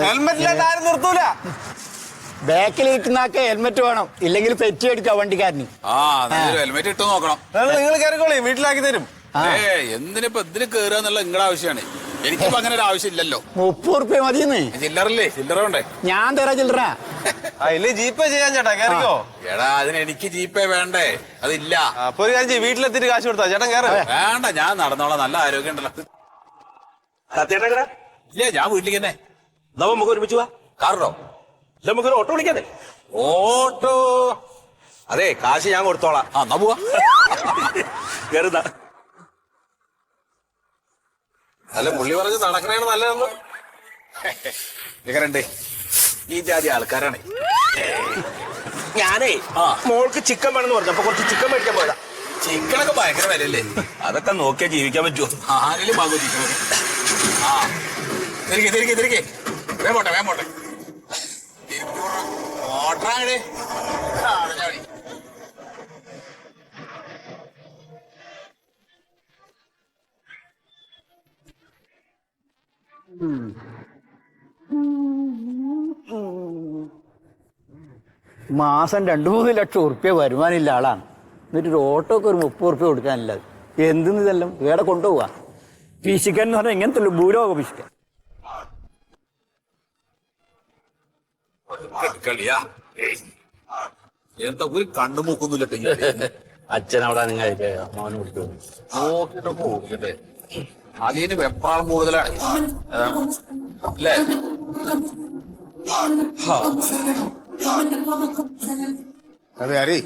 ഹെൽമെറ്റിലായിട്ട് ആരും നിർത്തൂല. ബാക്കിൽ ഇട്ടുന്നാക്കെ ഹെൽമെറ്റ് വേണം, ഇല്ലെങ്കിൽ പെറ്റി എടുക്കാം വണ്ടിക്കാരന്. ഹെൽമെറ്റ് ഇട്ട് നോക്കണം. നിങ്ങൾ കയറിക്കോളി, വീട്ടിലാക്കി തരും. എന്തിനിപ്പോ ഇതിന് കേറുക എന്നുള്ള നിങ്ങളുടെ ആവശ്യമാണ്. എനിക്കിപ്പോ അങ്ങനെ ഒരു ആവശ്യം ഇല്ലല്ലോ. 30 റുപ്യ മതിയെന്ന്. ചില്ലറല്ലേ? ചില്ലറ വേണ്ടേ? ഞാൻ തരാം ചില്ലറ. ഇല്ലേ ജീപ്പേ ചെയ്യാൻ ചേട്ടാ, കയറിക്കോ. എടാ അതിന് എനിക്ക് ജീപ്പേ വേണ്ടേ? അതില്ല. അപ്പൊ ഒരു കാര്യം വീട്ടിലെത്തിട്ട് കാശ് കൊടുത്താ ചേട്ടൻ കയറി. വേണ്ട, ഞാൻ നടന്നോളാം. നല്ല ആരോഗ്യം ഉണ്ടല്ലോ. ഇല്ല, ഞാൻ വീട്ടിലേക്ക് തന്നെ. നമുക്ക് ഒരുമിച്ച് പോവാ. കാറോ? നമുക്കൊരു ഓട്ടോ വിളിക്കാതെ. ഓട്ടോ? അതെ, കാശ് ഞാൻ കൊടുത്തോളാം. എന്നാ പോവാ. കയറുന്ന അല്ല, പുള്ളി പറഞ്ഞ് നടക്കണേണ് നല്ലതെന്ന്. ഇങ്ങനെയുണ്ട് ഈ ജാതി ആൾക്കാരാണ്. ഞാനേ മോൾക്ക് ചിക്കൻ വേണമെന്ന് പറഞ്ഞു, അപ്പൊ കുറച്ച് ചിക്കൻ മേടിക്കാൻ പോയതാ. ചിക്കനൊക്കെ ഭയങ്കര വിലയല്ലേ? അതൊക്കെ നോക്കിയാ ജീവിക്കാൻ പറ്റുമോ? ആരെങ്കിലും വാങ്ങും ചിക്കൻ. തിരികെ വേമ്പോട്ടെ ഓട്ടാണ്. മാസം 2-3 ലക്ഷം ഉറുപ്പ്യ വരുമാനമില്ല ആളാണ്. എന്നിട്ടൊരു ഓട്ടോക്ക് ഒരു 30 ഉറുപ്പ്യ കൊടുക്കാനില്ല. എന്തെന്ന് ഇതെല്ലാം വേറെ കൊണ്ടുപോവാ. പിശിക്കൻ എന്ന് പറഞ്ഞാൽ ഇങ്ങനത്തെ ഭൂലോക പിശിക്കൻ. എന്താ ഒരു കണ്ണു മൂക്കുന്നില്ല. അച്ഛൻ അവിടെ നിങ്ങൾ മോനെ വിളിക്കും. നോക്കിട്ട് പോകട്ടെ. അതിന് വെപ്രാളം കൂടുതലാണ് അല്ലേ? അതെ ഹരി,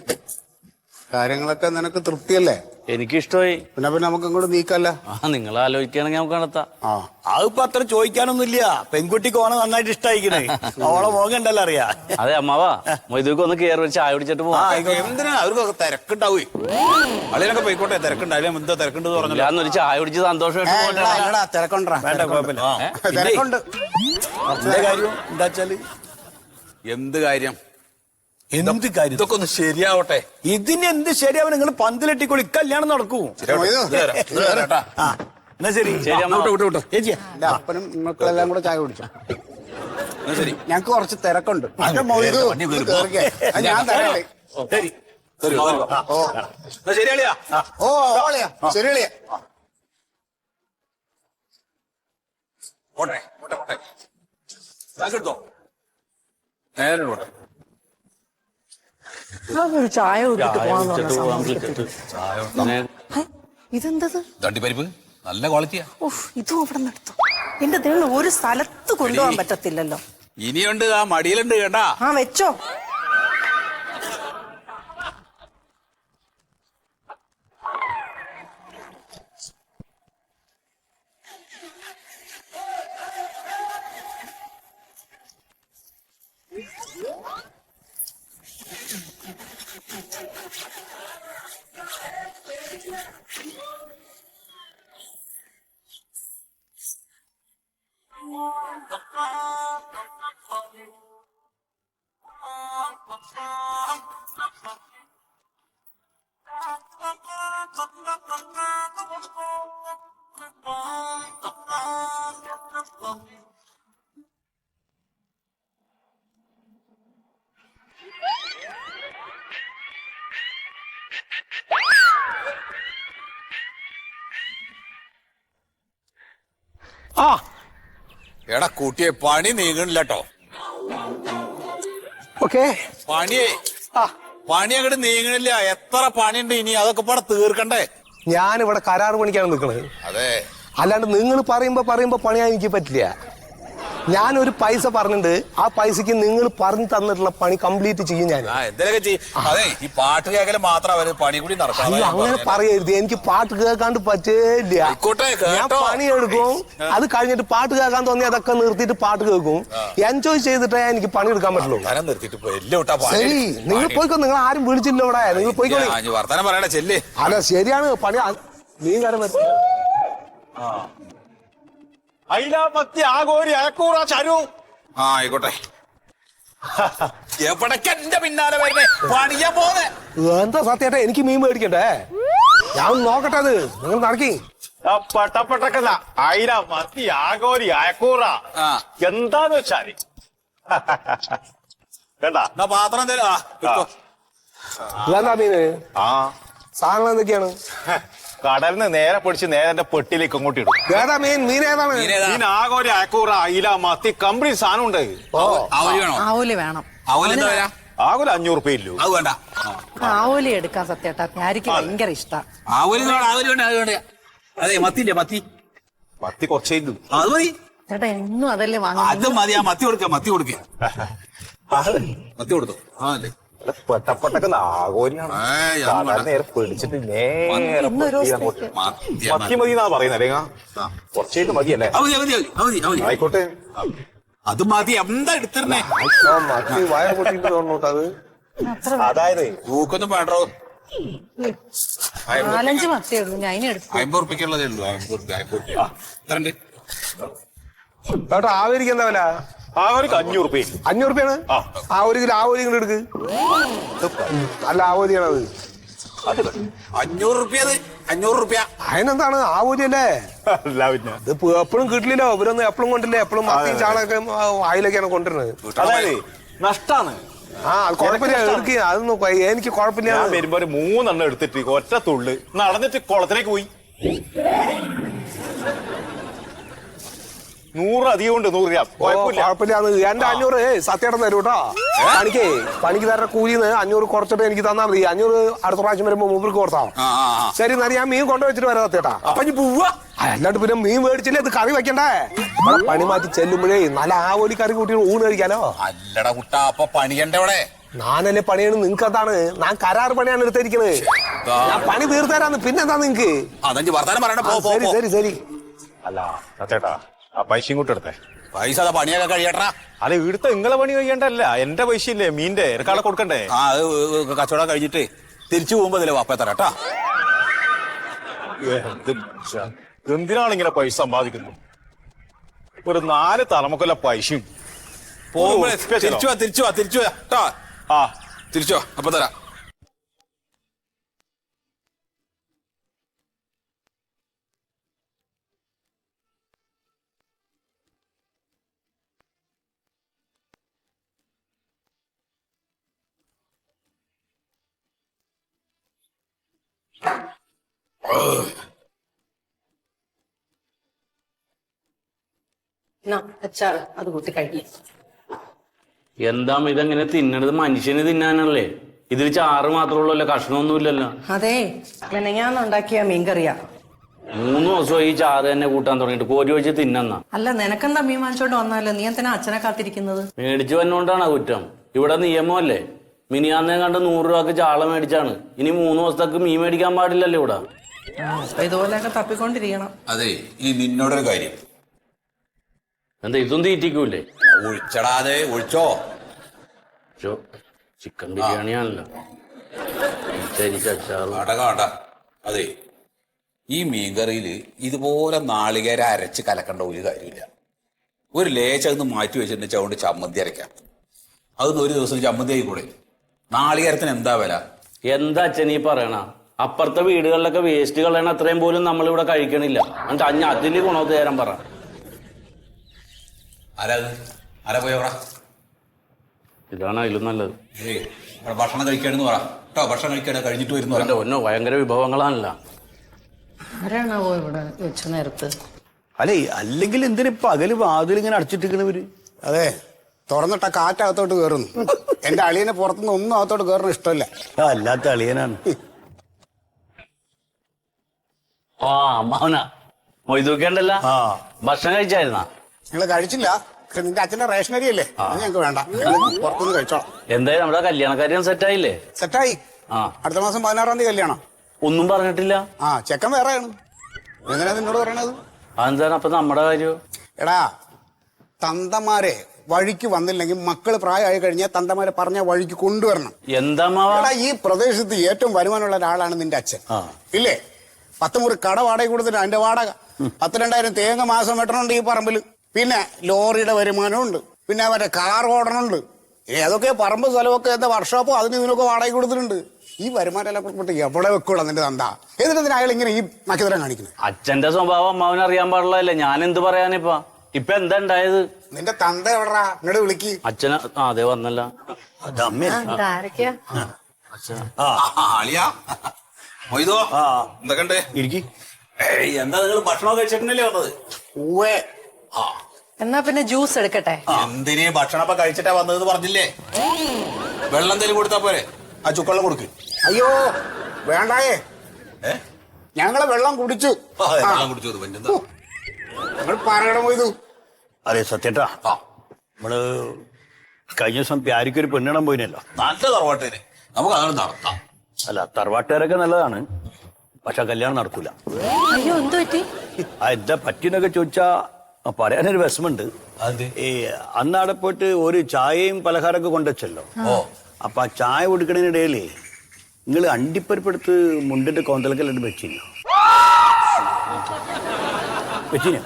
കാര്യങ്ങളൊക്കെ നിനക്ക് തൃപ്തിയല്ലേ? എനിക്കിഷ്ടമായി. പിന്നെ നമുക്ക് അങ്ങോട്ട് നീക്കല്ല. നിങ്ങൾ ആലോചിക്കുകയാണെങ്കിൽ നമുക്ക് നടത്താം. അതിപ്പോ അത്ര ചോദിക്കാനൊന്നുമില്ല. പെൺകുട്ടിക്ക് ഓണം നന്നായിട്ട് ഇഷ്ടമായിക്കണേ. അവളെ മോകണ്ടല്ലോ അറിയാ. അതെ അമ്മാവാ, മൊയ്തുക്ക് ഒന്ന് കയറി ഒരു ചായ കുടിച്ചിട്ട് പോവാം. എന്തിനാ? അവർക്കൊക്കെ തിരക്കുണ്ടാവേ. അളിയനൊക്കെ പോയിക്കോട്ടെ. തിരക്കുണ്ടായാലും എന്താ തിരക്കുണ്ട് പറഞ്ഞില്ല. ഞാനൊരു ചായ കുടിച്ച് സന്തോഷമായിട്ട് തിരക്കൊണ്ടാ. വേണ്ട, കുഴപ്പമില്ല. തിരക്കുണ്ട്. കാര്യം എന്താ വെച്ചാല്, എന്ത് കാര്യം? എന്ത് കാര്യം? ഇതൊക്കെ ഒന്ന് ശരിയാവട്ടെ. ഇതിന് എന്ത് ശരിയാവും? നിങ്ങൾ പന്തിലെട്ടിക്കോളി, കല്യാണം നടക്കൂ. എന്നാ ശരി. വിട്ടോ. ചേച്ചി, എന്റെ അപ്പനും നിങ്ങൾക്കെല്ലാം കൂടെ ചായ കുടിച്ചോ. ശരി, ഞങ്ങക്ക് കുറച്ച് തിരക്കുണ്ട്. ഞാൻ തരണ്ടേ? ശരി. ശരിയാളിയാ. ഓ ഓളിയാ, ശരിയാളിയാ. പോട്ടെ. എടുത്തോ. നേരെ പോട്ടെ. ചായ ഇതെന്തത്? തണ്ടിപ്പരിപ്പ് നല്ല ക്വാളിറ്റിയാ. ഇതും അവിടെ നടത്തും. എന്റെ ദൈവം, ഒരു സ്ഥലത്ത് കൊണ്ടുപോകാൻ പറ്റത്തില്ലല്ലോ. ഇനിയുണ്ട്, ആ മടിയിലുണ്ട് കേട്ടാ. വെച്ചോ. എടാ കൂട്ടിയെ, പണി നീങ്ങണില്ലട്ടോ. പണി അങ്ങോട്ട് നീങ്ങണില്ല. എത്ര പണിയുണ്ട് ഇനി, അതൊക്കെ പാടെ തീർക്കണ്ടേ? ഞാനിവിടെ കരാറ് പണിക്കാണ് നിൽക്കണത്. അതെ, അല്ലാണ്ട് നിങ്ങൾ പറയുമ്പോ പണിയാൻ എനിക്ക് പറ്റില്ല. ഞാനൊരു പൈസ പറഞ്ഞിട്ടുണ്ട്, ആ പൈസക്ക് നിങ്ങൾ പറഞ്ഞു തന്നിട്ടുള്ള പണി കംപ്ലീറ്റ് ചെയ്യും ഞാൻ. എന്തെങ്കിലുമൊക്കെ ചെയ്യും. അതെ, ഈ പാട്ട് കേൾക്കല് മാത്രം അവര് പണി കൂടി നടക്കാം. അങ്ങനെ പറയരുത്, എനിക്ക് പാട്ട് കേൾക്കാണ്ട് പറ്റില്ല. ഞാൻ പണിയെടുക്കും, അത് കഴിഞ്ഞിട്ട് പാട്ട് കേൾക്കാൻ തോന്നി അതൊക്കെ നിർത്തിയിട്ട് പാട്ട് കേൾക്കും. എൻജോയ് ചെയ്തിട്ടേ എനിക്ക് പണി എടുക്കാൻ പറ്റുള്ളൂ. ശരി, നിങ്ങൾ പോയിക്കോ. നിങ്ങൾ ആരും വിളിച്ചില്ല ഇവിടെ. നിങ്ങൾ പോയിക്കോ. വർത്തമാനം പറയണേ, ചെല്ലേ. അല്ല ശരിയാണ്, പണി നീ കാര്യം ആയിക്കോട്ടെ. എവിടേക്ക് എന്റെ പിന്നാലെ വരുന്നേ? പണിയാ പോന്നെ. എന്താ സത്യേട്ടാ, എനിക്ക് മീൻ മേടിക്കണ്ടേ? ഞാൻ നോക്കട്ടെ. അത് നിങ്ങൾ നടക്കി. പട്ടപ്പട്ടക്കല്ല അയില മത്തി ആകോരി അയക്കൂറ എന്താന്ന് വെച്ചാല് കേട്ടാ എന്നാ പാത്രം എന്തേലും ഇതെന്താ മീന് ആ സാധനങ്ങൾ എന്തൊക്കെയാണ്? കടലിന് നേരെ പിടിച്ച് നേരെ എന്റെ പെട്ടിയിലേക്ക് ഇങ്ങോട്ട് ഇടും. ഏതാ മീൻ ഏതാണ്? മീൻ ആകോരി അയക്കൂറ അയില മത്തി കംപ്ലീറ്റ് സാധനം ഉണ്ട്. ആവലി വേണോ? ആവോലി വേണം. ആവലി എന്താ വില? ആകോല 500 രൂപ ഇല്ലു. അത് വേണ്ട. ആവോലി എടുക്കാൻ സത്യേട്ടാ, ഞാരിക്ക് ഭയങ്കര ഇഷ്ടാ. ആവലി വേണ്ട. അതെ മത്തില്ലേ മത്തി കുറച്ചേ ഇല്ലു. അത് മതി. ചേട്ടാ എന്നും അതല്ലേ അത് വാങ്ങുന്നത്. മതി. ആ മത്തി കൊടുക്ക മത്തി കൊടുത്തു ആ അല്ലേ പെട്ടപ്പെട്ടൊക്കെ ആകോരിയാണ്. നേരെ പിടിച്ചിട്ട് നേരെ ഇന്നൊരു അങ്ങോട്ട് ദിവസത്തേക്ക്. മത്തി മതി എന്നാ പറയുന്നത്. കുറച്ചേക്ക് മതിയല്ലേ? ആയിക്കോട്ടെ. അത് മതി. എന്താ എടുത്തിരുന്നേ? മത്തി വയർ പൊട്ടിട്ട് തോന്നൂട്ടോ അത്. അതായത് തൂക്കൊന്നും വേണ്ടോ? 4-5 മത്തിയേ ഉള്ളൂ, ഞാൻ അതിനെടുത്തു. 50 റുപ്യക്കുള്ളതേ ഉള്ളൂ. 50 റുപ്യ. കേട്ടോ ആവരിക്ക് എന്താ വില? ആകോരിക്ക് 500 രൂപ. 500 രൂപയാണ്. ആ 1 കിലോ ആവോലി ഇങ്ങോട്ട് എടുക്ക്. നല്ല ആവോലിയാണത്. 500 റുപ്യ. 500 റുപ്യ. അതിനെന്താണ് ആവോലി അല്ലേ? അല്ല പിന്നെ ഇത് എപ്പോഴും കിട്ടില്ലല്ലോ. ഇവരൊന്നും എപ്പോഴും കൊണ്ടില്ലേ. എപ്പോഴും മത്തിയും ചാണൊക്കെ ആയിലൊക്കെയാണ് കൊണ്ടുവരുന്നത്. അതായത് നഷ്ടാണ്. അത് കുഴപ്പമില്ല, എടുക്കുക. അതൊന്നും എനിക്ക് കുഴപ്പമില്ല. ഞാൻ വരുമ്പോ ഒരു 3 എണ്ണം എടുത്തിട്ട് ഒറ്റ തുള്ളി നടന്നിട്ട് കുളത്തിലേക്ക് പോയി. 100 അധികം ഉണ്ട്. 100 രൂപ കുഴപ്പമില്ല. എന്റെ 500 സത്യേട്ടൻ തരൂ കേട്ടോ. പണിക്ക് തരുന്ന കൂലിന്ന് 500 കുറച്ചിട്ട് എനിക്ക് തന്നാ മതി. 500 അടുത്ത പ്രാവശ്യം വരുമ്പോ മൂപ്പർക്ക് കൊടുത്താ ശരി. എന്നാലും ഞാൻ മീൻ കൊണ്ടുവച്ചിട്ട് വരാം സത്യേട്ടാ. അപ്പൊ പോവാ. അല്ലാണ്ട് പിന്നെ മീൻ മേടിച്ചില്ലേ ഇത് കറി വെക്കണ്ടേ? ഇവിടെ പണി മാറ്റി ചെല്ലുമ്പോഴേ നല്ല ആവോലി കറി കൂട്ടി ഊണ് കഴിക്കാലോ. അല്ലടാ കുട്ടാ, അപ്പൊ പണിയണ്ടവിടെ. ഞാനല്ലേ പണിയാണ്. നിങ്ങക്ക് എന്താണ്? ഞാൻ കരാർ പണിയാണ് എടുത്തിരിക്കുന്നത്. ഞാൻ പണി തീർത്തരാന്ന്. പിന്നെന്താ നിങ്ങക്ക്? അതെനിക്ക് വർത്താനം പറയണ്ട. ശരി ശരി ശരി. അല്ല സത്യേട്ടാ, ആ പൈസ ഇങ്ങോട്ട് എടുത്തേ. പൈസ പണിയൊക്കെ കഴിയട്ടാ. അത് ഇവിടുത്തെ നിങ്ങളെ പണി കഴിയണ്ടല്ല, എന്റെ പൈസ ഇല്ലേ മീന്റെ ഇറക്കാളെ കൊടുക്കണ്ടേ? ആ അത് കച്ചവടം കഴിഞ്ഞിട്ട് തിരിച്ചു പോകുമ്പോ ഇതിലെ വാപ്പ തരാട്ടാ. എന്തിനാണ് ഇങ്ങനെ പൈസ സമ്പാദിക്കുന്നത്? ഒരു 4 തലമുക്കൊല്ല പൈസയും പോകുമ്പോഴേ തിരിച്ചു വാ കേട്ടാ. ആ തിരിച്ചു വാ, അപ്പൊ തരാം. അച്ചാറ് അത് കൂട്ടി കഴിക്കും. എന്താ ഇതെങ്ങനെ തിന്നണത്? മനുഷ്യന് തിന്നാനല്ലേ? ഇതിൽ ചാറ് മാത്രമുള്ളല്ലോ, കഷ്ണമൊന്നുമില്ലല്ലോ. അതെ, മെനഞ്ഞാന്നുണ്ടാക്കിയ മീൻകറിയാ. 3 ദിവസമായി ഈ ചാറ് തന്നെ കൂട്ടാൻ തുടങ്ങിയിട്ട്. കോരി വെച്ച് തിന്നെന്നാ. അല്ല, നിനക്കെന്താ മീൻ വാങ്ങിച്ചോണ്ട് വന്നാലോ? നീ എന്തിനാ അച്ഛനെ കാത്തിരിക്കുന്നത്? മേടിച്ചു വന്നോണ്ടാണ് കുറ്റം. ഇവിടെ നിയമമല്ലേ? മിനിയാന്നേ കണ്ട് 100 രൂപക്ക് ചാള മേടിച്ചാണ്. ഇനി 3 ദിവസത്തേക്ക് മീൻ മേടിക്കാൻ പാടില്ലല്ലോ ഇവിടെ. അപ്പൊ ഇതുപോലെയൊക്കെ തപ്പിക്കൊണ്ടിരിക്കണം. അതെ, ഈ നിന്നോടൊരു കാര്യം. എന്താ ഇതും തീറ്റിക്കൂലേ? ഒഴിച്ചടാതെ ഒഴിച്ചോ. ചിക്കൻ ബിരിയാണിയാണല്ലോ. അടകാണ്ട. അതെ, ഈ മീൻകറിയില് ഇതുപോലെ നാളികേര അരച്ച് കലക്കേണ്ട ഒരു കാര്യമില്ല. ഒരു ലേശം മാറ്റി വെച്ചിട്ട് ചുവണ്ട് ചമ്മന്തി അരയ്ക്കാം. അതൊന്ന് ഒരു ദിവസം ചമ്മന്തി ആയിക്കൂടെ? നാളികേരത്തിന് എന്താ വില? എന്താ അച്ഛൻ ഈ പറയണ? അപ്പുറത്തെ വീടുകളിലൊക്കെ വേസ്റ്റ് കളയണ അത്രയും പോലും നമ്മളിവിടെ കഴിക്കണില്ല. എന്നിട്ട് അതിന് ഗുണവത്ത് തരാൻ പറ. ആരാ പോയവറാ? ഇതാണ് അതിലും നല്ലത്. ഭക്ഷണം കഴിക്കാണെന്ന് പറ കേട്ടോ. ഭക്ഷണം കഴിക്കാണ് കഴിഞ്ഞിട്ട് വരുന്നു. ഒന്നോ ഭയങ്കര വിഭവങ്ങളാണല്ലോ. ആരാണാവോ ഇവിടെ വെച്ച നേരത്ത്? അല്ലേ, അല്ലെങ്കിൽ എന്തിനാ പകല് വാതിലിങ്ങനെ അടച്ചിട്ടിരിക്കണവര്? അതെ, തുറന്നിട്ട കാറ്റകത്തോട്ട് കയറുന്നു. എന്റെ അളിയനെ പുറത്തുനിന്ന് ഒന്നും അകത്തോട്ട് കയറണ ഇഷ്ടമല്ല. അല്ലാത്ത അളിയനാണ്. ആ അമ്മാവനാ മൊയ്തൂക്കേണ്ടല്ല. ഭക്ഷണം കഴിച്ചായിരുന്നാ? നിങ്ങൾ കഴിച്ചില്ല. പക്ഷെ നിന്റെ അച്ഛന്റെ റേഷനറി അല്ലേ, അത് ഞങ്ങൾക്ക് വേണ്ട. പുറത്തുനിന്ന് കഴിച്ചോളാം. എന്തായാലും നമ്മുടെ കല്യാണക്കാര്യം സെറ്റായില്ലേ? സെറ്റായി. അടുത്ത മാസം 16-ാം തീയതി കല്യാണം. ഒന്നും പറഞ്ഞിട്ടില്ല. ചെക്കൻ വേറെയാണ്. എങ്ങനെയാ നിന്നോട് പറയണത്? അതെന്താണ് അപ്പൊ നമ്മുടെ കാര്യം? എടാ, തന്തമാരെ വഴിക്ക് വന്നില്ലെങ്കിൽ മക്കള് പ്രായമായി കഴിഞ്ഞാൽ തന്തമാരെ പറഞ്ഞ വഴിക്ക് കൊണ്ടുവരണം. എന്താ എടാ, ഈ പ്രദേശത്ത് ഏറ്റവും വരുമാനമുള്ള ഒരാളാണ് നിന്റെ അച്ഛൻ, ഇല്ലേ? 10 മുറി കട വാടക കൊടുത്തിട്ട് അതിന്റെ വാടക 10-2000 തേങ്ങ മാസം വെട്ടണുണ്ട് ഈ പറമ്പില്. പിന്നെ ലോറിയുടെ വരുമാനമുണ്ട്. പിന്നെ അവരുടെ കാർ ഓടണുണ്ട്. ഏതൊക്കെ പറമ്പ് സ്ഥലമൊക്കെ എന്താ വർക്ക്ഷോപ്പോ അതിന് ഇതിനൊക്കെ വാടക കൊടുത്തിട്ടുണ്ട്. ഈ വരുമാനം എല്ലാം കൊടുത്തിട്ട് എവിടെ വെക്കുള്ളൂ നിന്റെ തന്ത? എന്നിട്ട് അയാൾ ഇങ്ങനെ ഈ നക്കിതരം കാണിക്കുന്നത്? അച്ഛന്റെ സ്വഭാവം അമ്മാവന് അറിയാൻ പാടില്ലല്ലേ, ഞാൻ എന്ത് പറയാനിപ്പാ? ഇപ്പൊ എന്താ ഉണ്ടായത്? നിന്റെ തന്ത എവിടാ? ഇങ്ങോട്ട് വിളിക്ക്. അച്ഛന അതെ വന്നല്ല. എന്തൊക്കെ എന്താ നിങ്ങൾ ഭക്ഷണം കഴിച്ചിട്ടല്ലേ വന്നത്? ഉവ്വേ. എന്നാ പിന്നെ ജ്യൂസ് എടുക്കട്ടെ. എന്തിനീ ഭക്ഷണം കഴിച്ചിട്ടാ വന്നതെന്ന് പറഞ്ഞില്ലേ? വെള്ളം എന്തെങ്കിലും കൊടുത്താ പോരെ? ആ ചുക്കള്ളം കൊടുക്ക്. അയ്യോ വേണ്ടായേ, ഞങ്ങള് വെള്ളം കുടിച്ചു. വെള്ളം കുടിച്ചു. ഞങ്ങൾ പറയണം പോയതു. അതെ സത്യേട്ടാ, നമ്മള് കഴിഞ്ഞ ദിവസം പ്യാരിക്കൊരു പെണ്ണിടം പോയിനല്ലോ. നല്ല തറവാട്ടേന്, നമുക്ക് അങ്ങനെ നടത്താം. അല്ല, തറവാട്ടുകാരൊക്കെ നല്ലതാണ്, പക്ഷെ കല്യാണം നടക്കൂല. അയ്യോ എന്ത് പറ്റി? എന്താ പറ്റിയെന്നൊക്കെ ചോദിച്ചാ പറയാനൊരു വിഷമുണ്ട്. ഈ അന്നവിടെ പോയിട്ട് ഒരു ചായയും പലഹാരമൊക്കെ കൊണ്ടുവച്ചല്ലോ. അപ്പൊ ആ ചായ കൊടുക്കണതിനിടയിലേ നിങ്ങൾ അണ്ടിപ്പരിപ്പെടുത്ത് മുണ്ടിന്റെ കോന്തലക്കെല്ലാം വെച്ചിനോ? വെച്ചിനോ?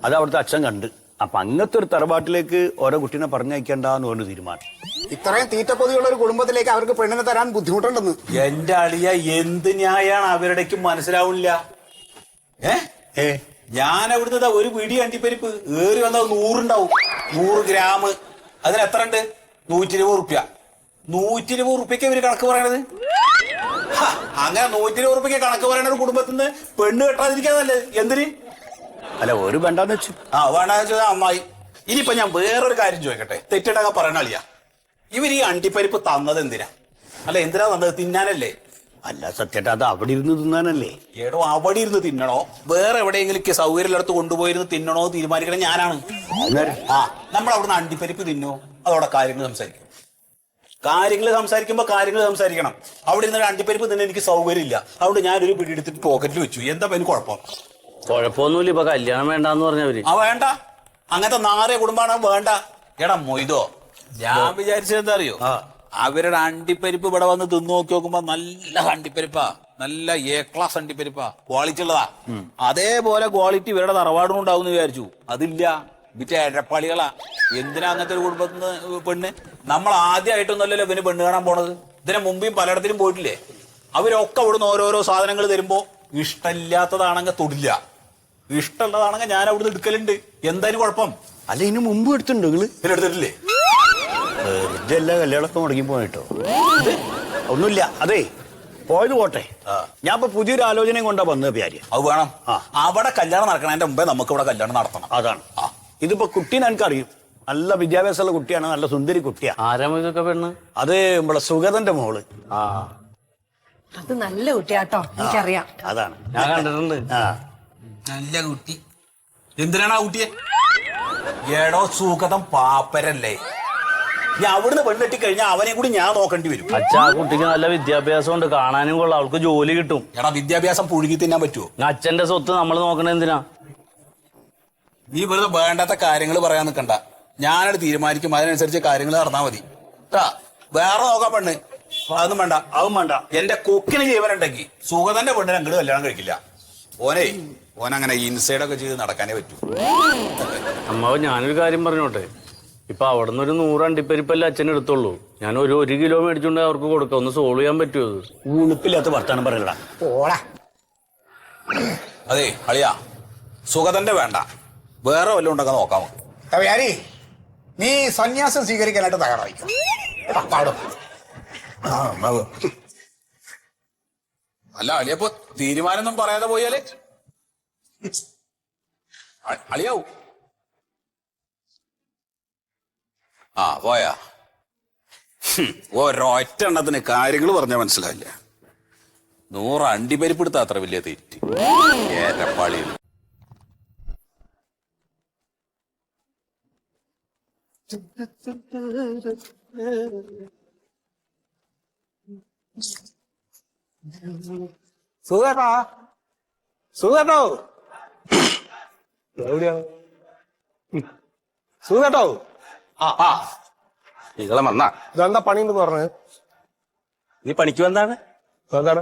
അത് അവിടുത്തെ അച്ഛൻ കണ്ട്. അപ്പൊ അങ്ങനത്തെ ഒരു തറവാട്ടിലേക്ക് ഓരോ കുട്ടീനെ പറഞ്ഞയക്കണ്ടെന്ന് പറഞ്ഞു തീരുമാനം. ഇത്രയും തീറ്റപ്പൊതിയുള്ള ഒരു കുടുംബത്തിലേക്ക് അവർക്ക് പെണ്ണിനെ തരാൻ ബുദ്ധിമുട്ടുണ്ടെന്ന്. എന്റെ അളിയ എന്ത് ന്യായാണ് അവരുടേക്ക് മനസ്സിലാവില്ല. ഞാൻ അവിടുന്ന് ഒരു പിടി അണ്ടിപ്പരിപ്പ് ഏറി വന്നാൽ 100 ഉണ്ടാവും. 100 ഗ്രാം. അതിന് എത്ര ഉണ്ട്? 120 റുപ്യ. 120 റുപ്യക്ക് ഇവര് കണക്ക് പറയണത്. അങ്ങനെ 120 റുപ്യക്ക് കണക്ക് പറയണ ഒരു കുടുംബത്തിൽ നിന്ന് പെണ്ണ് കെട്ടാതിരിക്കാന്നല്ലേ? എന്തിന്? അല്ല, ഒരു വേണ്ടാന്ന് വെച്ചു. വേണ്ടാന്ന് വെച്ചാൽ അമ്മായി. ഇനിയിപ്പൊ ഞാൻ വേറൊരു കാര്യം ചോദിക്കട്ടെ, തെറ്റിട്ടൊക്കെ പറയണ അളിയ, ഇവർ ഈ അണ്ടിപ്പരിപ്പ് തന്നത് എന്തിനാ? അല്ല, എന്തിനാ തന്നത്? തിന്നാനല്ലേ? അല്ല സത്യേട്ടാ, അത് അവിടെ ഇരുന്ന് തിന്നാനല്ലേ? ഏടോ, അവിടെ ഇരുന്ന് തിന്നണോ വേറെ എവിടെയെങ്കിലും സൗകര്യമുള്ളിടത്ത് കൊണ്ടുപോയിരുന്ന് തിന്നണോ തീരുമാനിക്കണേ ഞാനാണ്. നമ്മൾ അവിടുന്ന് അണ്ടിപ്പരിപ്പ് തിന്നോ അതോടെ കാര്യങ്ങൾ സംസാരിക്കും. കാര്യങ്ങൾ സംസാരിക്കണം. അവിടെ ഇരുന്ന് അണ്ടിപ്പരിപ്പ് തിന്നെ എനിക്ക് സൗകര്യമില്ല. അതുകൊണ്ട് ഞാനൊരു പിടി എടുത്തിട്ട് പോക്കറ്റിൽ വെച്ചു. എന്താ എനിക്ക് കുഴപ്പം? കുഴപ്പമൊന്നുമില്ല. ഇപ്പൊ കല്യാണം വേണ്ടാന്ന് പറഞ്ഞവര്. വേണ്ട, അങ്ങനത്തെ നാറിയ കുടുംബാണ് വേണ്ട. എടാ മൊയ്തോ, ഞാൻ വിചാരിച്ചത് എന്താ അറിയോ? അവരുടെ അണ്ടിപ്പരിപ്പ് ഇവിടെ വന്ന് തിന്നു നോക്കി നോക്കുമ്പോ നല്ല അണ്ടിപ്പരിപ്പാ, നല്ല എ ക്ലാസ് അണ്ടിപ്പരിപ്പാ, ക്വാളിറ്റി ഉള്ളതാ. അതേപോലെ ക്വാളിറ്റി ഇവരുടെ തറവാടും ഉണ്ടാവും എന്ന് വിചാരിച്ചു. അതില്ല, വിറ്റ എഴപ്പാളികളാ. എന്തിനാ അങ്ങനത്തെ ഒരു കുടുംബത്തിന് പെണ്ണ്? നമ്മൾ ആദ്യമായിട്ടൊന്നല്ലല്ലോ ഇവന് പെണ്ണ് കാണാൻ പോണത്. ഇതിനെ മുമ്പേയും പലയിടത്തിലും പോയിട്ടില്ലേ? അവരൊക്കെ അവിടുന്ന് ഓരോരോ സാധനങ്ങൾ തരുമ്പോ ഇഷ്ടമില്ലാത്തതാണെങ്കിൽ തൊടില്ല, ഇഷ്ടമുള്ളതാണെങ്കിൽ ഞാൻ അവിടുന്ന് എടുക്കലുണ്ട്. എന്തായാലും കുഴപ്പം? അല്ല, ഇതിന് മുമ്പ് എടുത്തിട്ടുണ്ടോ നിങ്ങള്? ഇതിലെടുത്തിട്ടില്ലേ? എല്ലാ കല്യാണമൊക്കെ മുടങ്ങി പോയിട്ടോ. ഒന്നുമില്ല, അതെ പോയത് പോട്ടെ. ഞാൻ ഇപ്പൊ പുതിയൊരു ആലോചനയും കൊണ്ടാ വന്നത് പ്യാരി. അത് വേണം. അവിടെ കല്യാണം നടക്കണതിന്റെ മുമ്പേ നമുക്ക് ഇവിടെ കല്യാണം നടത്തണം. അതാണ്. ഇതിപ്പോ കുട്ടീനെ എനിക്കറിയും, നല്ല വിദ്യാഭ്യാസമുള്ള കുട്ടിയാണ്, നല്ല സുന്ദരി കുട്ടിയാ. ആരാ ഇതൊക്കെ പെണ്ണ്? അത് നമ്മളെ സുഗതന്റെ മോള്. അത് നല്ല കുട്ടിയാട്ടോ, എനിക്കറിയാം. അതാണ്, ഞാൻ കണ്ടിട്ടുണ്ട്. നല്ല കുട്ടി. എന്തിനാണ് ആ കുട്ടിയെ? ഏടോ സുഗതം പാപ്പരല്ലേ? ഞാൻ അവിടുന്ന് പെണ്ണെട്ടി കഴിഞ്ഞാൽ അവനെ കൂടി ഞാൻ നോക്കേണ്ടി വരും. അച്ഛാ, ആ കുട്ടിക്ക് നല്ല വിദ്യാഭ്യാസം ഉണ്ട്, കാണാനും കൊള്ളാം, അവൾക്ക് ജോലി കിട്ടും. എടാ, വിദ്യാഭ്യാസം പുഴുകി തിന്നാൻ പറ്റുമോ? അച്ഛന്റെ സ്വത്ത് നമ്മൾ നോക്കണ എന്തിനാ? നീ വെറുതെ വേണ്ടാത്ത കാര്യങ്ങൾ പറയാൻ നിൽക്കണ്ട. ഞാനത് തീരുമാനിക്കും, അതിനനുസരിച്ച് കാര്യങ്ങൾ നടന്നാൽ മതി. വേറെ നോക്കാൻ പെണ്ണ് അതൊന്നും വേണ്ട. അതും വേണ്ട. എന്റെ കൊക്കിന് ജീവനുണ്ടെങ്കിൽ സുഗതന്റെ പെണ്ണിനെ അങ്ങോട്ട് കല്യാണം കഴിക്കില്ല. ഓനങ്ങനെ ഇൻസൈഡൊക്കെ ചെയ്ത് നടക്കാനേ പറ്റൂ. അമ്മാവ്, ഞാനൊരു കാര്യം പറഞ്ഞോട്ടെ. ഇപ്പൊ അവിടെ നിന്ന് ഒരു 100 അണ്ടിപ്പരിപ്പല്ലേ അച്ഛൻ എടുത്തോളൂ. ഞാൻ ഒരു കിലോ മേടിച്ചുകൊണ്ട് അവർക്ക് കൊടുക്കാം. ഒന്ന് സോൾവ് ചെയ്യാൻ പറ്റുമോ? ഉളുപ്പില്ലാത്ത വർത്താനം പറയലടാ. അതെ അളിയാ, സുഗതന്റെ വേണ്ട, വേറെ വല്ലതും ഉണ്ടൊക്കെ നോക്കാം. പ്യാരി, നീ സന്യാസം സ്വീകരിക്കാനായിട്ട് തയ്യാറായിക്കും. അല്ല അളിയപ്പോ തീരുമാനമൊന്നും പറയാതെ പോയാലേ അളിയാവൂ. പോയാ ഒരൊറ്റ എണ്ണത്തിന് കാര്യങ്ങൾ പറഞ്ഞാൽ മനസ്സിലായില്ല. 100 അണ്ടിപ്പരിപ്പെടുത്ത അത്ര വലിയ തെറ്റ് ഏരപ്പാളിയിൽ. സുഖേട്ടാ, സുഖേട്ടോ, എവിടെയാ സുഖേട്ടോ? നിങ്ങളെ വന്നാ ഇതെന്താ പണിന്ന് പറഞ്ഞത്? നീ പണിക്ക് വന്നാണ്? എന്താണ്?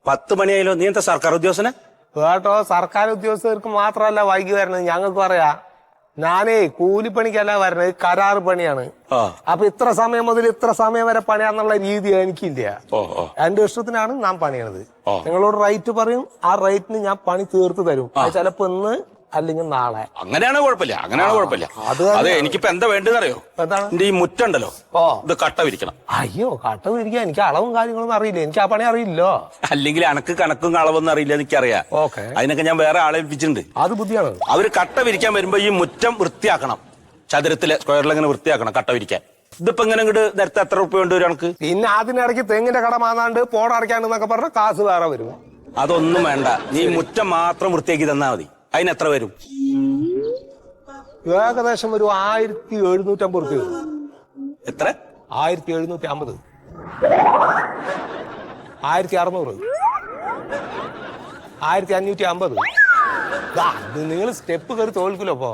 10 മണിയായാലോ? നീ എന്താ സർക്കാർ ഉദ്യോഗസ്ഥന? കേട്ടോ, സർക്കാർ ഉദ്യോഗസ്ഥർക്ക് മാത്രമല്ല വൈകി വരണത്, ഞങ്ങൾക്ക് പറയാ. ഞാനേ കൂലിപ്പണിക്കല്ല വരണത്, കരാർ പണിയാണ്. അപ്പൊ ഇത്ര സമയം മുതൽ ഇത്ര സമയം വരെ പണിയാന്നുള്ള രീതി എനിക്കില്ല. എന്റെ ഇഷ്ടത്തിനാണ് ഞാൻ പണിയണത്. നിങ്ങളോട് റേറ്റ് പറയും, ആ റേറ്റിന് ഞാൻ പണി തീർത്ത് തരും. ചിലപ്പോ ഇന്ന് അല്ലെങ്കിൽ നാളെ. അങ്ങനെയാണ് കുഴപ്പമില്ല, അതെ. എനിക്കിപ്പോ എന്താ വേണ്ടതെന്നറിയോ? എന്റെ ഈ മുറ്റുണ്ടല്ലോ, ഇത് കട്ട വിരിക്കണം. അയ്യോ, കട്ട വിരിക്കാൻ എനിക്ക് അളവും കാര്യങ്ങളൊന്നും അറിയില്ല. എനിക്ക് ആ പണി അറിയില്ലോ. അല്ലെങ്കിൽ അനക്ക് കണക്കും അളവൊന്നും അറിയില്ല, എനിക്കറിയാം. അതിനൊക്കെ ഞാൻ വേറെ ആളെ ഏൽപ്പിച്ചിട്ടുണ്ട്. അത് ബുദ്ധിയാണ്. അവര് കട്ട വിരിക്കാൻ വരുമ്പോ ഈ മുറ്റം വൃത്തിയാക്കണം, ചതുരത്തിലെ സ്ക്വയറിലിങ്ങനെ വൃത്തിയാക്കണം കട്ട വിരിക്കാൻ. ഇതിപ്പോ ഇങ്ങനെ ഇങ്ങോട്ട് നേരത്തെ എത്ര റുപ്യ വേണ്ടി വരും എനിക്ക്? പിന്നെ അതിനിടയ്ക്ക് തെങ്ങിന്റെ കട മാന്നാണ്ട് പോടടയ്ക്കാണ്ടെന്നൊക്കെ പറഞ്ഞ കാശ് വേറെ വരും. അതൊന്നും വേണ്ട, നീ മുറ്റം മാത്രം വൃത്തിയാക്കി തന്നാ മതി. അതിന് എത്ര വരും? ഏകദേശം ഒരു 1750 റുപ്യ വരും. എത്ര? 1750. 1600. 1550. നിങ്ങൾ സ്റ്റെപ്പ് കയറി തോൽക്കില്ലോ. അപ്പോ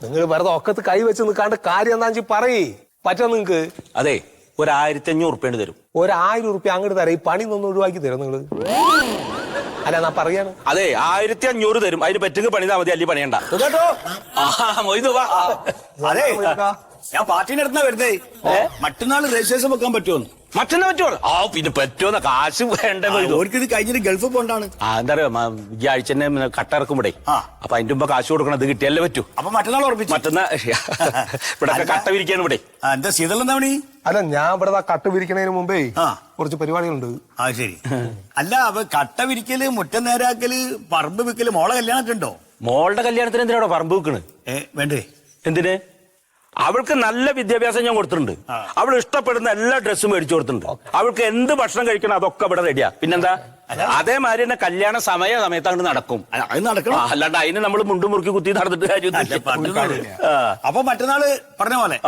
നിങ്ങൾ വെറുതെ ഒക്കത്ത് കൈ വെച്ച് നിൽക്കാണ്ട് കാര്യം എന്താ പറയേ പറ്റാ നിങ്ങക്ക്? അതെ, ഒരു 1500 റുപ്യ തരും. 1000 റുപ്യ അങ്ങോട്ട് തരാം. ഈ പണി ഒന്ന് ഒഴിവാക്കി തരും നിങ്ങള്. അല്ല, ഞാൻ പറയാണ്. അതെ, 1500 തരും. അതിന് പറ്റുക പണിതാ മതി, അല്ലെങ്കിൽ പണിയണ്ട. അതെ, ഞാൻ പാർട്ടിന്റെ അടുത്താ വരുന്നേ. മറ്റന്നാൾ രജിസ്ട്രേഷൻ വെക്കാൻ പറ്റുമോ? മറ്റന്നാ പറ്റുമോ? പിന്നെ പറ്റുമോ? കാശ് വേണ്ട. ഓർക്കിത് കഴിഞ്ഞിട്ട് ഗൾഫ് പോണ്ടാണ്. എന്താ പറയാ, ഈ ആഴ്ച തന്നെ കട്ട ഇറക്കുമ്പോഴേ, അപ്പൊ അതിന്റെ മുമ്പ് കാശ് കൊടുക്കണം. അത് കിട്ടിയല്ലേ പറ്റൂ. അപ്പൊ മറ്റന്നാൾ ഉറപ്പിച്ചു. മറ്റന്നാ ഇവിടെ കട്ട വിരിക്കാണ് ഇവിടെ. എന്താ ശീതളം എന്താ പണി? അല്ല, ഞാൻ ഇവിടെ കട്ട് വിരിക്കണതിന് മുമ്പേ കുറച്ച് പരിപാടികളുണ്ട്. ആ, ശരി. അല്ല, അപ്പൊ കട്ട വിരിക്കല്, മുറ്റം നേരാക്കല്, പറമ്പ് വിക്കല്, മോളെ കല്യാണമൊക്കെ ഉണ്ടോ? മോളുടെ കല്യാണത്തിന് എന്തിനാണോ പറമ്പ് വെക്കണ്? വേണ്ടേ? എന്തിന്? അവൾക്ക് നല്ല വിദ്യാഭ്യാസം ഞാൻ കൊടുത്തിട്ടുണ്ട്. അവൾ ഇഷ്ടപ്പെടുന്ന എല്ലാ ഡ്രസ്സും മേടിച്ചു കൊടുത്തിട്ടുണ്ട്. അവൾക്ക് എന്ത് ഭക്ഷണം കഴിക്കണം അതൊക്കെ ഇവിടെ റെഡിയാ. പിന്നെന്താ, അതേമാതിരി തന്നെ കല്യാണ സമയത്ത് അങ്ങോട്ട് നടക്കും. അത് നടക്കണം. അല്ലാണ്ട് അതിന് നമ്മൾ മുണ്ടും മുറുക്കി കുത്തി നടന്നിട്ട് കാര്യമൊന്നുമില്ല. അപ്പൊ മറ്റന്നാള് പറഞ്ഞ പോലെ.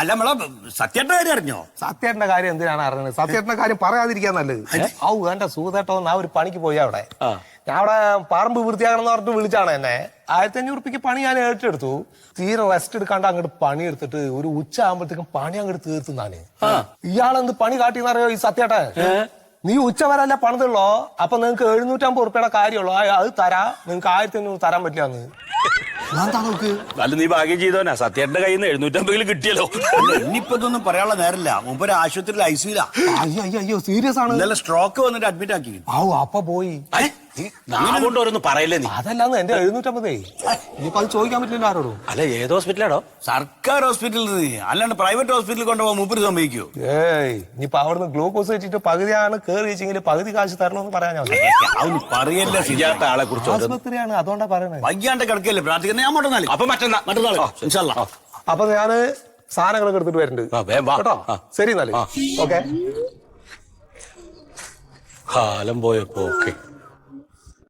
അല്ല, നമ്മളെ സത്യേട്ടന്റെ കാര്യം അറിഞ്ഞോ? സത്യേട്ടന്റെ കാര്യം എന്തിനാണ് അറിഞ്ഞത്? സത്യേട്ടന്റെ കാര്യം പറയാതിരിക്കാൻ നല്ലത്. ഔ, വേണ്ട സൂതേട്ടോ, ഞാൻ ഒരു പണിക്ക് പോയി അവിടെ. ഞാൻ അവിടെ പറമ്പ് വൃത്തിയാക്കണം എന്ന് പറഞ്ഞിട്ട് വിളിച്ചാണ് എന്നെ. 1500 റുപ്യക്ക് പണി ഞാൻ ഏറ്റെടുത്തു. തീരെ റെസ്റ്റ് എടുക്കാണ്ട് അങ്ങോട്ട് പണി എടുത്തിട്ട് ഒരു ഉച്ച ആകുമ്പോഴത്തേക്കും പണി അങ്ങോട്ട് തീർത്തുന്നാണ്. ഇയാളെന്ത് പണി കാട്ടിന്നറിയോ ഈ സത്യേട്ടൻ? നീ ഉച്ച വരല്ല പണിതുള്ളോ, അപ്പൊ നിങ്ങക്ക് 750 റുപ്യയുടെ കാര്യമുള്ളൂ, അത് തരാ, നിങ്ങക്ക് 1500 തരാൻ പറ്റില്ലാന്ന്. അല്ല, നീ ഭാഗ്യം ചെയ്തോനാ, സത്യേട്ടന്റെ കയ്യിൽ നിന്ന് 750 കിട്ടിയല്ലോ. ഇനിയിപ്പോ ഇതൊന്നും പറയാനുള്ള നേരമില്ല. മുമ്പ് ആശുപത്രിയിൽ ഐസിയിലാ. അയ്യോ, സീരിയസ് ആണ്. ഇന്നലെ സ്ട്രോക്ക് വന്നിട്ട് അഡ്മിറ്റ് ആക്കി. അപ്പൊ പോയി. കൊണ്ട് ഓരോന്ന് പറയല്ലേ നീ. അതല്ലാന്ന് എന്റെ 750. ഇനിയിപ്പോ അത് ചോദിക്കാൻ പറ്റില്ല ആരോടും. അല്ല, ഏത് ഹോസ്പിറ്റലാണോ? സർക്കാർ ഹോസ്പിറ്റലിൽ, അല്ലാണ്ട് പ്രൈവറ്റ് ഹോസ്പിറ്റലിൽ കൊണ്ടുപോകാൻ മൂപ്പര് സമ്മതിക്കോ? ഇനിയിപ്പോ അവിടുന്ന് ഗ്ലൂക്കോസ് വെച്ചിട്ട് പകുതിയാണ് കേറി വെച്ചെങ്കിൽ പകുതി കാശ് തരണമെന്ന് പറയാൻ അതൊന്നും പറയല്ലേ. ശരിയാത്ത ആളെ കുറിച്ച് ആശുപത്രിയാണ്, അതുകൊണ്ടാ പറയണത്. വൈകാണ്ട് കിടക്കല്ലേ പ്രാർത്ഥിക്കുന്നത്. ഞാൻ മറ്റന്നാൾ. അപ്പൊ മറ്റന്നാൾ. അപ്പൊ ഞാന് സാധനങ്ങളൊക്കെ എടുത്തിട്ട് വരുന്നുണ്ട് കേട്ടോ. ശരി എന്നാല്. ഓക്കെ. കാലം പോയപ്പോ ഓക്കെ.